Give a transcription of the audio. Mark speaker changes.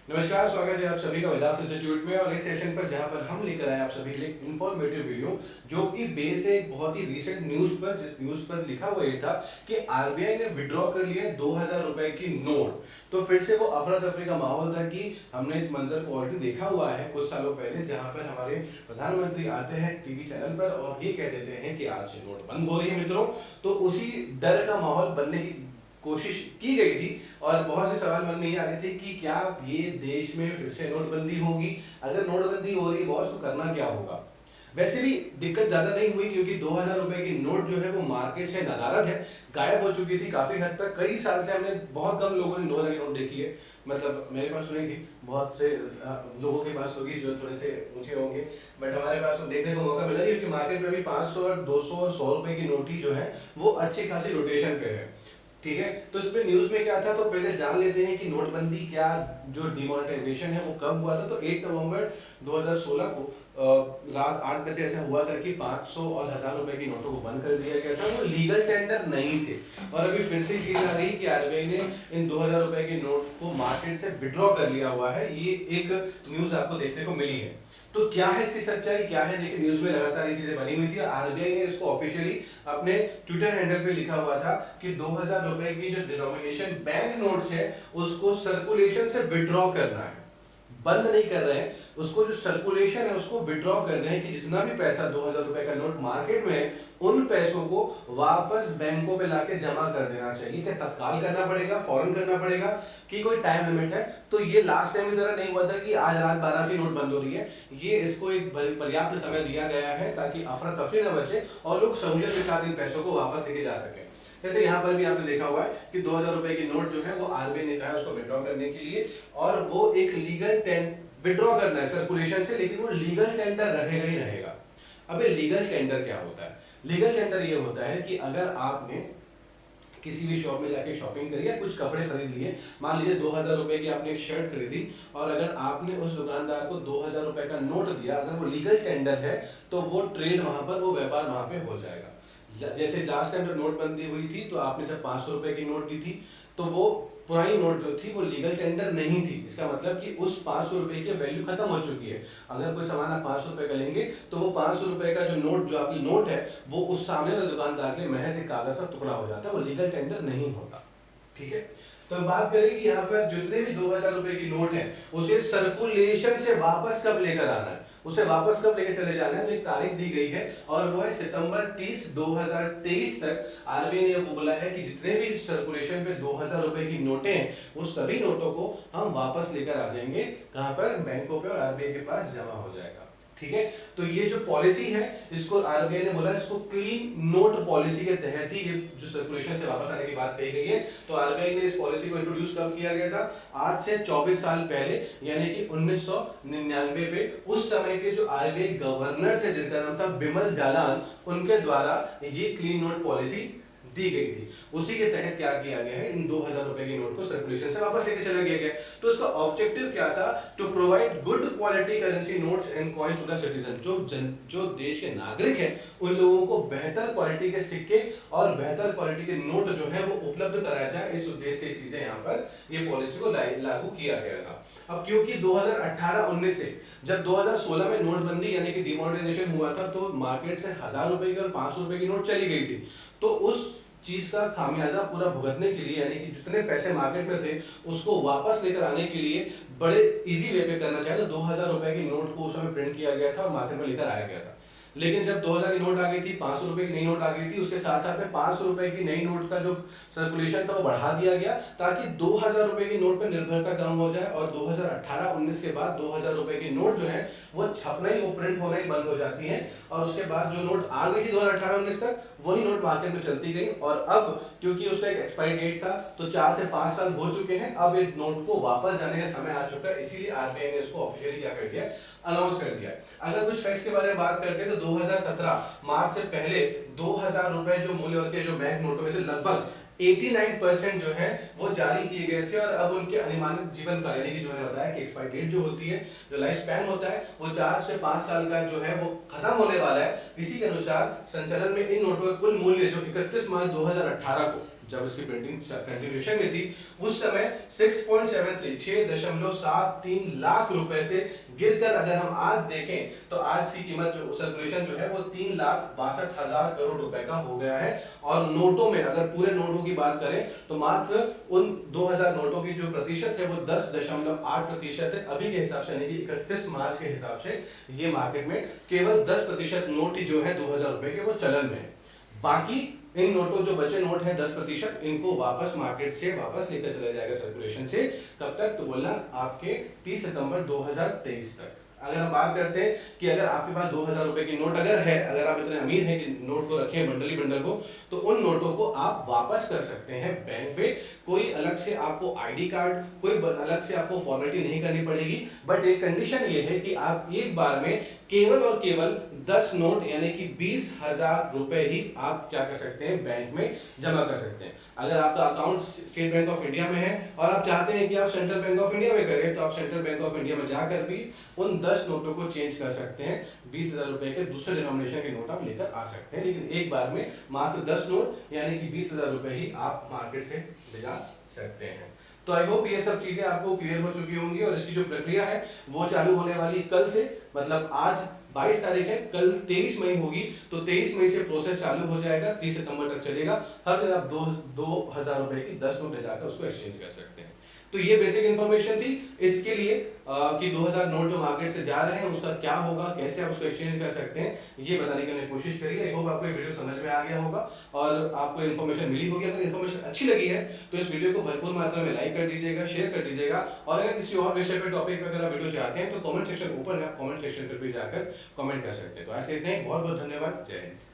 Speaker 1: नमस्कार, स्वागत है आप सभी का विदास इंस्टीट्यूट में। और इस सेशन पर जहां पर हम लेकर आए आप सभी के लिए इंफॉर्मेटिव वीडियो, जो कि बेस है एक बहुत ही रीसेंट न्यूज पर, जिस न्यूज पर लिखा हुआ ये था कि आरबीआई ने विड्रॉ कर लिया 2000 रुपए की नोट। तो फिर से वो अफरा तफरी का माहौल था कि हमने इस मंजर को ऑलरेडी देखा हुआ है कुछ सालों पहले, जहां पर हमारे प्रधानमंत्री आते हैं टीवी चैनल पर और ये कह देते हैं कि आज से नोट बंद हो रही है मित्रों। तो उसी डर का माहौल बनने की कोशिश की गई थी और बहुत से सवाल मन में ये आ रहे थे कि क्या ये देश में फिर से नोटबंदी होगी। अगर नोटबंदी हो रही है बॉस, तो करना क्या होगा। वैसे भी दिक्कत ज्यादा नहीं हुई, क्योंकि 2000 रुपए की नोट जो है वो मार्केट से नदारद है, गायब हो चुकी थी काफी हद तक। कई साल से हमने बहुत कम लोगों ने 2000 की नोट देखी है। मतलब मेरे पास सुनी थी, बहुत से लोगों के पास होगी जो थोड़े से ऊंचे होंगे, बट हमारे पास तो देखने को मौका मिला नहीं, क्योंकि मार्केट में भी 500 और 200 और 100 रुपए की नोट ही जो है वो अच्छी खासी रोटेशन पे है। ठीक है, तो इस पे न्यूज में क्या था, तो पहले जान लेते हैं कि नोटबंदी क्या, जो डिमोनेटाइजेशन है वो कब हुआ था। तो 1 नवंबर 2016 को रात 8 बजे ऐसा हुआ था कि 500 और 1000 रुपए की नोटों को बंद कर दिया गया था। वो लीगल टेंडर नहीं थे। और अभी फिर से चीज आ रही कि आरबीआई ने इन 2000 रुपए की नोट को मार्केट से विड्रॉ कर लिया हुआ है। ये एक न्यूज आपको देखने को मिली है। तो क्या है इसकी सच्चाई, क्या है, देखिए न्यूज में लगातार ये चीजें बनी हुई थी। आरबीआई ने इसको ऑफिशियली अपने ट्विटर हैंडल पे लिखा हुआ था कि 2000 रुपए की जो डिनोमिनेशन बैंक नोट्स है उसको सर्कुलेशन से विड्रॉ करना है। बंद नहीं कर रहे हैं उसको, जो सर्कुलेशन है उसको विड्रॉ कर रहे हैं कि जितना भी पैसा 2000 रुपए का नोट मार्केट में है उन पैसों को वापस बैंकों पे लाके जमा कर देना चाहिए। क्या तत्काल करना पड़ेगा, फौरन करना पड़ेगा, कि कोई टाइम लिमिट है। तो ये लास्ट टाइम की तरह नहीं हुआ था कि आज रात 12 से नोट बंद हो रही है। ये इसको एक पर्याप्त समय दिया गया है ताकि अफरा तफरी न बचे और लोग सहूलियत के साथ इन पैसों को वापस लेके जा सके। जैसे यहाँ पर भी आपने देखा हुआ है कि 2000 रुपए की नोट जो है वो आरबीआई ने कहा है उसको विड्रॉ करने के लिए, और वो एक लीगल विड्रॉ करना है सर्कुलेशन से, लेकिन वो लीगल टेंडर रहेगा ही रहेगा। अबे लीगल टेंडर क्या होता है? लीगल टेंडर ये होता है कि अगर आपने किसी भी शॉप में जाके शॉपिंग करी या कुछ कपड़े खरीद लिए, मान लीजिए 2000 रुपए की आपने एक शर्ट खरीदी, और अगर आपने उस दुकानदार को 2000 रुपए का नोट दिया, अगर वो लीगल टेंडर है तो वो ट्रेड वहां पर, वो व्यापार वहां पे हो जाएगा। जैसे लास्ट टाइम जब नोटबंदी हुई थी तो आपने जब 500 रुपए की नोट दी थी, तो वो पुरानी नोट जो थी वो लीगल टेंडर नहीं थी। इसका मतलब कि उस 500 रुपए की वैल्यू खत्म हो चुकी है। अगर कोई सामान आप 500 रुपए का लेंगे तो वो 500 रुपए का जो नोट, जो आपकी नोट है, वो उस सामने वाले दुकानदार के लिए महज एक कागज का टुकड़ा हो जाता है, वो लीगल टेंडर नहीं होता। ठीक है, तो हम बात करें कि यहाँ पर जितने भी 2000 रुपए की नोट है उसे सर्कुलेशन से वापस कब लेकर आना है, उसे वापस कब लेकर चले जाना है। तो एक तारीख दी गई है और वो है सितंबर 30 2023 तक। आरबीआई ने वो बोला है कि जितने भी सर्कुलेशन पे 2000 रुपए की नोटें हैं वो सभी नोटों को हम वापस लेकर आ जाएंगे, कहां पर, बैंकों पे, और आरबीआई के पास जमा हो जाएगा। ठीक है, तो ये जो पॉलिसी है इसको आरबीआई ने बोला इसको क्लीन नोट पॉलिसी के तहत ही ये जो सर्कुलेशन से वापस आने की बात कही गई है। तो आरबीआई ने इस पॉलिसी को इंट्रोड्यूस कब किया गया था? आज से 24 साल पहले, यानी कि 1999 पे उस समय के जो आरबीआई गवर्नर थे जिनका नाम था बिमल जालान, उनके द्वारा ये क्लीन नोट पॉलिसी दी गई थी। उसी के तहत क्या किया गया है, इन 2000 रुपए की नोट को सर्कुलेशन से वापस लेके चला गया। तो इसका ऑब्जेक्टिव क्या था? To provide good quality currency notes and coins to the citizen. जो देश के नागरिक हैं उन लोगों को बेहतर क्वालिटी के सिक्के और बेहतर क्वालिटी के नोट जो है वो उपलब्ध कराया जाए, इस उद्देश्य से चीजें यहाँ पर ये पॉलिसी को लागू किया गया था। अब क्योंकि 2018-19 से, जब 2016 में नोटबंदी यानी कि डिमोनेटाइजेशन हुआ था, तो मार्केट से 1000 रुपए की और 500 रुपए की नोट चली गई थी। तो उस चीज का खामियाजा पूरा भुगतने के लिए, यानी कि जितने पैसे मार्केट में थे उसको वापस लेकर आने के लिए बड़े इजी वे पे करना चाहिए। तो 2000 रुपए की नोट को उस समय प्रिंट किया गया था और मार्केट में लेकर आया गया था। लेकिन जब 2000 की नोट आ गई थी, 500 रुपए की नई नोट आ गई थी, उसके साथ साथ में 500 रुपए की नई नोट का जो सर्कुलेशन था वो बढ़ा दिया गया, ताकि 2000 रुपए की नोट पर निर्भरता कम हो जाए। और 2018-19 के बाद 2000 रुपए की नोट जो है वो छपना ही, वो प्रिंट होना ही बंद हो जाती है। और उसके बाद जो नोट आ गई थी 2018-19 तक, वही नोट मार्केट में चलती गई। और अब क्योंकि उसका एक एक्सपायरी डेट था, तो 4 से 5 साल हो चुके हैं, अब इस नोट को वापस जाने का समय आ चुका है। इसीलिए आरबीआई ने इसको ऑफिशियली क्या कर दिया, अनाउंस कर दिया। अगर कुछ फैक्ट्स के बारे में बात करते हैं तो 2017 मार्च से पहले 2000 रुपए जो मूल्य के जो बैंक नोटों में से लगभग 89% जो है वो जारी किए गए थे। और अब उनके अनुमानित जीवन काल, यानी कि जो है बताया कि एक्सपायरी डेट जो होती है, जो लाइफ स्पैन होता है, वो 4 से 5 साल का जो है वो खत्म होने वाला है। इसी के अनुसार संचालन में इन नोटों का कुल मूल्य जो 31 मार्च 2018 को जब इसकी प्रिंटिंग कंटिन्यूएशन में थी उस समय 6.73 लाख रुपए से गिरकर अगर हम आज देखें तो आज की कीमत जो सर्कुलेशन जो है वो 3,62,000 करोड़ रुपए का हो गया है। और नोटों में अगर पूरे नोटों की बात करें तो मात्र उन 2000 नोटों की जो प्रतिशत है वो 10.8% है अभी के हिसाब से, यानी कि 31 मार्च के हिसाब से ये मार्केट में केवल 10% नोट ही जो है 2000 रुपए के वो चलन में है। बाकी इन नोटों जो बचे नोट हैं 10% इनको वापस मार्केट से वापस लेकर चला जाएगा सर्कुलेशन से। कब तक? तो बोलना आपके 30 सितंबर 2023 तक। अगर हम बात करते हैं कि अगर आपके पास 2000 रुपए की नोट अगर है, अगर आप इतने अमीर हैं कि नोट को रखें बंडल को, तो उन नोटों को आप वापस कर सकते हैं बैंक पे। कोई अलग से आपको आईडी कार्ड, कोई अलग से आपको फॉर्मेलिटी नहीं करनी पड़ेगी। बट एक कंडीशन ये है कि आप एक बार में केवल और केवल 10 नोट यानी कि 20,000 रुपए ही आप क्या कर सकते हैं, बैंक में जमा कर सकते हैं। अगर आपका account state bank of India में है और आप चाहते हैं कि आप सेंट्रल बैंक ऑफ इंडिया में करें, तो आप सेंट्रल बैंक ऑफ इंडिया में जाकर भी उन 10 नोटों को चेंज कर सकते हैं। 20,000 रुपए के दूसरे डिनोमिनेशन के नोट आप लेकर आ सकते हैं, लेकिन एक बार में मात्र 10 नोट यानी कि 20,000 रुपए ही आप मार्केट से भेजा सकते हैं। तो आई होप ये सब चीजें आपको क्लियर हो चुकी होंगी और इसकी जो प्रक्रिया है वो चालू होने वाली कल से, मतलब आज 22 तारीख है, कल 23 मई होगी, तो 23 मई से प्रोसेस चालू हो जाएगा, 30 सितंबर तक चलेगा। हर दिन आप 2,000 रुपए की 10 नोट ले जाकर उसको एक्सचेंज कर सकते हैं। तो ये बेसिक इन्फॉर्मेशन थी इसके लिए कि 2000 नोट जो मार्केट से जा रहे हैं उसका क्या होगा, कैसे आप उसको एक्सचेंज कर सकते हैं, ये बताने की हमने कोशिश करी है। आई होप आपको ये वीडियो समझ में आ गया होगा और आपको इन्फॉर्मेशन मिली होगी। अगर इन्फॉर्मेशन अच्छी लगी है तो इस वीडियो को भरपूर मात्रा में लाइक कर दीजिएगा, शेयर कर दीजिएगा। और अगर किसी और विषय पर टॉपिक पर अगर आप वीडियो चाहते हैं तो कमेंट सेक्शन ओपन है, आप कमेंट सेक्शन पर भी जाकर कमेंट कर सकते हैं। तो आज इतना ही, बहुत बहुत धन्यवाद, जय हिंद।